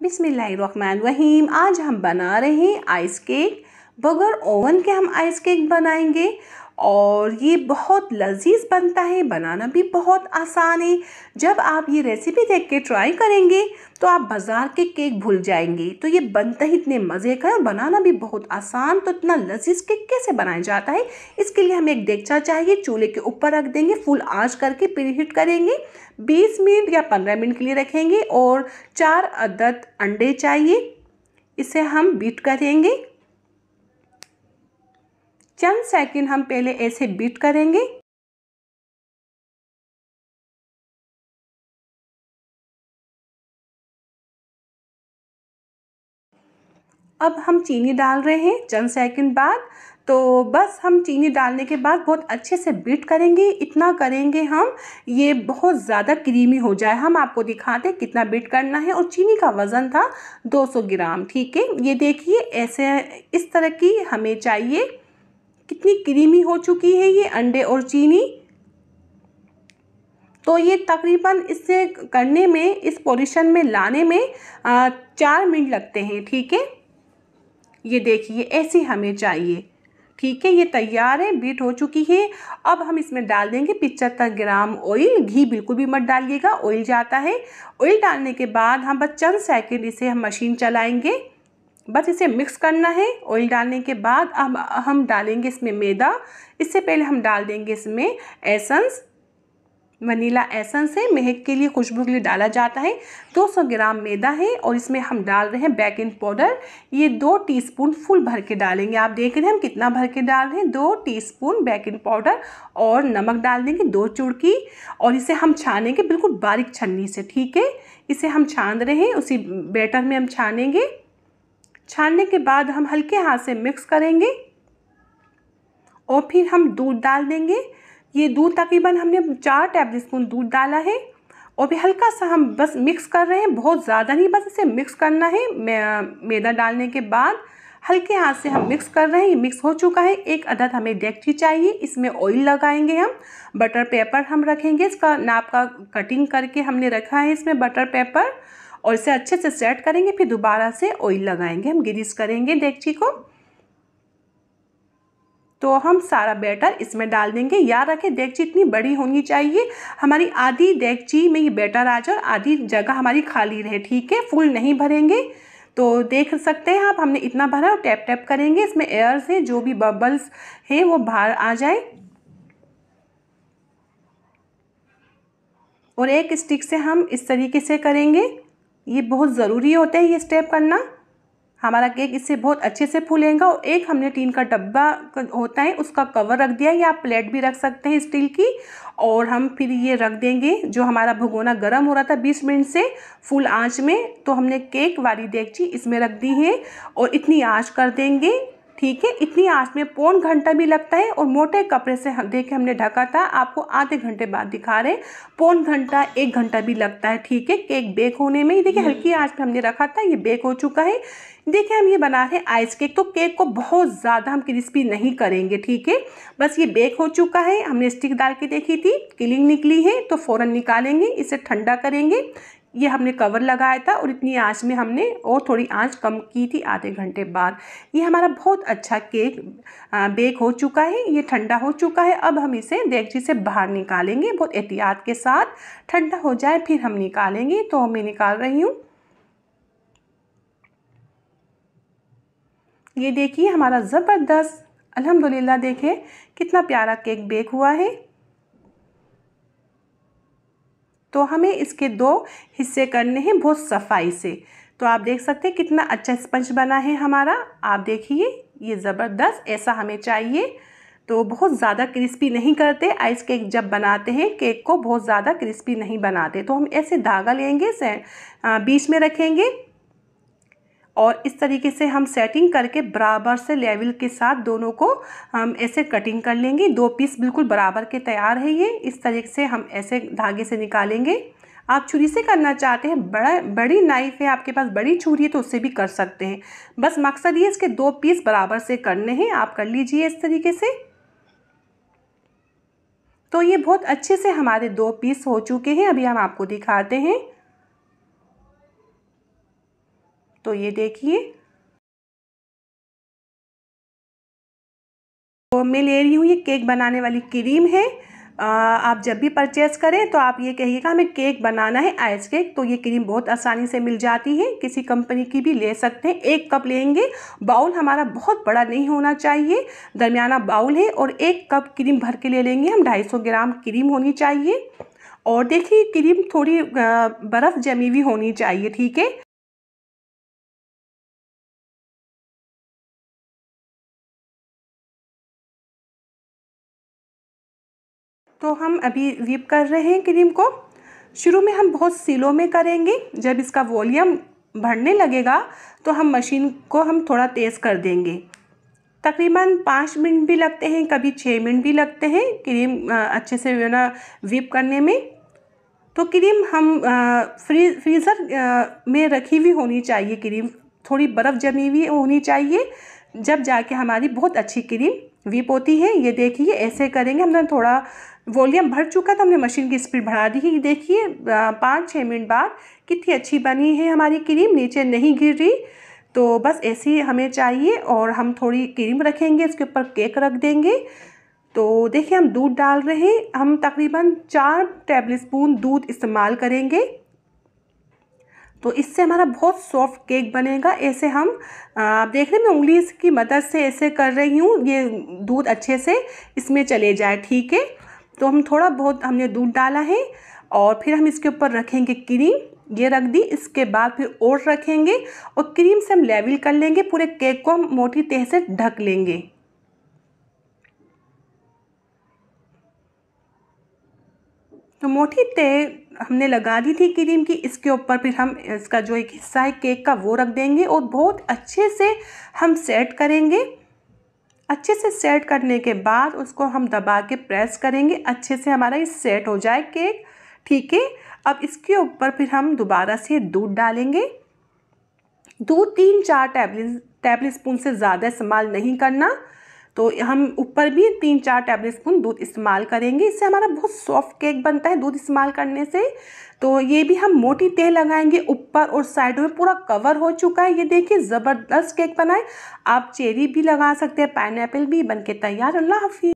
बिस्मिल्लाहिर्रहमानिर्रहीम। आज हम बना रहे हैं आइस केक। बगैर ओवन के हम आइस केक बनाएंगे और ये बहुत लजीज बनता है, बनाना भी बहुत आसान है। जब आप ये रेसिपी देख के ट्राई करेंगे तो आप बाज़ार के केक भूल जाएंगे। तो ये बनता ही इतने मज़े का है और बनाना भी बहुत आसान। तो इतना लजीज केक कैसे बनाया जाता है, इसके लिए हमें एक देगचा चाहिए। चूल्हे के ऊपर रख देंगे, फुल आंच करके प्रीहीट करेंगे। 20 मिनट या 15 मिनट के लिए रखेंगे और 4 अदद अंडे चाहिए, इसे हम बीट करेंगे। चंद सेकंड हम पहले ऐसे बीट करेंगे। अब हम चीनी डाल रहे हैं चंद सेकंड बाद। तो बस हम चीनी डालने के बाद बहुत अच्छे से बीट करेंगे। इतना करेंगे हम ये बहुत ज़्यादा क्रीमी हो जाए। हम आपको दिखाते हैं कितना बीट करना है। और चीनी का वज़न था 200 ग्राम। ठीक है, ये देखिए ऐसे इस तरह की हमें चाहिए। कितनी क्रीमी हो चुकी है ये अंडे और चीनी। तो ये तकरीबन इससे करने में, इस पोजीशन में लाने में 4 मिनट लगते हैं। ठीक है, ये देखिए ऐसे हमें चाहिए। ठीक है, ये तैयार है, बीट हो चुकी है। अब हम इसमें डाल देंगे 75 ग्राम ऑयल। घी बिल्कुल भी मत डालिएगा, ऑयल जाता है। ऑयल डालने के बाद हम बस चंद सेकंड इसे हम मशीन चलाएंगे। बस इसे मिक्स करना है। ऑयल डालने के बाद अब हम डालेंगे इसमें मैदा। इससे पहले हम डाल देंगे इसमें एसेंस, वनीला एसेंस है, महक के लिए, खुशबू के लिए डाला जाता है। 200 ग्राम मैदा है और इसमें हम डाल रहे हैं बेकिंग पाउडर। ये 2 टीस्पून फुल भर के डालेंगे। आप देख रहे हैं हम कितना भर के डाल रहे हैं, 2 टीस्पून बेकिंग पाउडर। और नमक डाल देंगे 2 चुटकी। और इसे हम छानेंगे बिल्कुल बारीक छन्नी से। ठीक है, इसे हम छान रहे हैं, उसी बैटर में हम छानेंगे। छानने के बाद हम हल्के हाथ से मिक्स करेंगे और फिर हम दूध डाल देंगे। ये दूध तकरीबन हमने 4 टेबल स्पून दूध डाला है। और भी हल्का सा हम बस मिक्स कर रहे हैं, बहुत ज़्यादा नहीं, बस इसे मिक्स करना है। मैदा डालने के बाद हल्के हाथ से हम मिक्स कर रहे हैं। ये मिक्स हो चुका है। एक अदद हमें डेगची चाहिए, इसमें ऑयल लगाएंगे हम। बटर पेपर हम रखेंगे, इसका नाप का कटिंग करके हमने रखा है इसमें बटर पेपर। और इसे अच्छे से सेट करेंगे, फिर दोबारा से ऑयल लगाएंगे, हम ग्रीस करेंगे डेगची को। तो हम सारा बैटर इसमें डाल देंगे। याद रखें डेगची इतनी बड़ी होनी चाहिए, हमारी आधी डेगची में ये बैटर आ जाए और आधी जगह हमारी खाली रहे। ठीक है, फुल नहीं भरेंगे। तो देख सकते हैं आप, हमने इतना भरा और टैप टैप करेंगे। इसमें एयर से जो भी बबल्स है वो बाहर आ जाए। और एक स्टिक से हम इस तरीके से करेंगे। ये बहुत ज़रूरी होता है ये स्टेप करना, हमारा केक इससे बहुत अच्छे से फूलेगा। और एक हमने टीन का डब्बा होता है उसका कवर रख दिया, या आप प्लेट भी रख सकते हैं स्टील की। और हम फिर ये रख देंगे, जो हमारा भगोना गर्म हो रहा था 20 मिनट से फुल आंच में, तो हमने केक वाली डेगची इसमें रख दी है और इतनी आंच कर देंगे। ठीक है, इतनी आंच में पौन घंटा भी लगता है। और मोटे कपड़े से हम देखे हमने ढका था, आपको आधे घंटे बाद दिखा रहे, पौन घंटा 1 घंटा भी लगता है। ठीक है, केक बेक होने में। देखिए हल्की आंच पे हमने रखा था, ये बेक हो चुका है। देखिए हम ये बना रहे हैं आइस केक, तो केक को बहुत ज़्यादा हम क्रिस्पी नहीं करेंगे। ठीक है, बस ये बेक हो चुका है। हमने स्टिक डाल के देखी थी, किलिंग निकली है, तो फ़ौरन निकालेंगे, इसे ठंडा करेंगे। ये हमने कवर लगाया था और इतनी आंच में हमने और थोड़ी आंच कम की थी आधे घंटे बाद। ये हमारा बहुत अच्छा केक बेक हो चुका है, ये ठंडा हो चुका है। अब हम इसे डेगची से बाहर निकालेंगे, बहुत एहतियात के साथ। ठंडा हो जाए फिर हम निकालेंगे। तो मैं निकाल रही हूँ। ये देखिए हमारा ज़बरदस्त अल्हम्दुलिल्लाह, देखिए कितना प्यारा केक बेक हुआ है। तो हमें इसके 2 हिस्से करने हैं बहुत सफाई से। तो आप देख सकते हैं कितना अच्छा स्पंज बना है हमारा। आप देखिए ये ज़बरदस्त ऐसा हमें चाहिए। तो बहुत ज़्यादा क्रिस्पी नहीं करते आइस केक, जब बनाते हैं केक को बहुत ज़्यादा क्रिस्पी नहीं बनाते। तो हम ऐसे धागा लेंगे, बीच में रखेंगे और इस तरीके से हम सेटिंग करके बराबर से लेवल के साथ दोनों को हम ऐसे कटिंग कर लेंगे। 2 पीस बिल्कुल बराबर के तैयार है ये। इस तरीके से हम ऐसे धागे से निकालेंगे। आप छुरी से करना चाहते हैं, बड़ी नाइफ है आपके पास, बड़ी छुरी है तो उससे भी कर सकते हैं। बस मकसद ये इसके 2 पीस बराबर से करने हैं। आप कर लीजिए इस तरीके से। तो ये बहुत अच्छे से हमारे 2 पीस हो चुके हैं। अभी हम आपको दिखाते हैं। तो ये देखिए, तो मैं ले रही हूँ ये केक बनाने वाली क्रीम है। आप जब भी परचेज़ करें तो आप ये कहिएगा हमें केक बनाना है, आइस केक, तो ये क्रीम बहुत आसानी से मिल जाती है, किसी कंपनी की भी ले सकते हैं। 1 कप लेंगे। बाउल हमारा बहुत बड़ा नहीं होना चाहिए, दरमियाना बाउल है, और 1 कप क्रीम भर के ले लेंगे हम। 250 ग्राम क्रीम होनी चाहिए। और देखिए क्रीम थोड़ी बर्फ़ जमी हुई होनी चाहिए, ठीक है। तो हम अभी व्हिप कर रहे हैं क्रीम को। शुरू में हम बहुत स्लो में करेंगे, जब इसका वॉल्यूम बढ़ने लगेगा तो हम मशीन को हम थोड़ा तेज़ कर देंगे। तकरीबन 5 मिनट भी लगते हैं, कभी 6 मिनट भी लगते हैं क्रीम अच्छे से व्हिप करने में। तो क्रीम हम फ्रीज़र में रखी हुई होनी चाहिए, क्रीम थोड़ी बर्फ़ जमी हुई होनी चाहिए, जब जाके हमारी बहुत अच्छी क्रीम व्हिप होती है। ये देखिए ऐसे करेंगे। हमने थोड़ा वॉल्यूम भर चुका था, हमने मशीन की स्पीड बढ़ा दी है। देखिए 5-6 मिनट बाद कितनी अच्छी बनी है हमारी क्रीम, नीचे नहीं गिर रही। तो बस ऐसे ही हमें चाहिए। और हम थोड़ी क्रीम रखेंगे, इसके ऊपर केक रख देंगे। तो देखिए हम दूध डाल रहे हैं, हम तकरीबन 4 टेबल स्पून दूध इस्तेमाल करेंगे। तो इससे हमारा बहुत सॉफ्ट केक बनेगा। ऐसे हम आप देख रहे हैं, मैं उंगली की मदद से ऐसे कर रही हूँ, ये दूध अच्छे से इसमें चले जाए, ठीक है। तो हम थोड़ा बहुत हमने दूध डाला है, और फिर हम इसके ऊपर रखेंगे क्रीम, ये रख दी। इसके बाद फिर और रखेंगे, और क्रीम से हम लेवल कर लेंगे, पूरे केक को हम मोटी तह से ढक लेंगे। तो मोटी तह हमने लगा दी थी क्रीम की। इसके ऊपर फिर हम इसका जो एक हिस्सा है केक का वो रख देंगे, और बहुत अच्छे से हम सेट करेंगे। अच्छे से सेट करने के बाद उसको हम दबा के प्रेस करेंगे, अच्छे से हमारा ये सेट हो जाए केक, ठीक है। अब इसके ऊपर फिर हम दोबारा से दूध डालेंगे। दूध 3-4 टेबल स्पून से ज़्यादा इस्तेमाल नहीं करना। तो हम ऊपर भी 3-4 टेबल स्पून दूध इस्तेमाल करेंगे, इससे हमारा बहुत सॉफ्ट केक बनता है दूध इस्तेमाल करने से। तो ये भी हम मोटी तह लगाएंगे, ऊपर और साइड में पूरा कवर हो चुका है। ये देखिए ज़बरदस्त केक बना है। आप चेरी भी लगा सकते हैं, पाइनएप्पल भी। बनके तैयार। अल्लाह हाफिज़।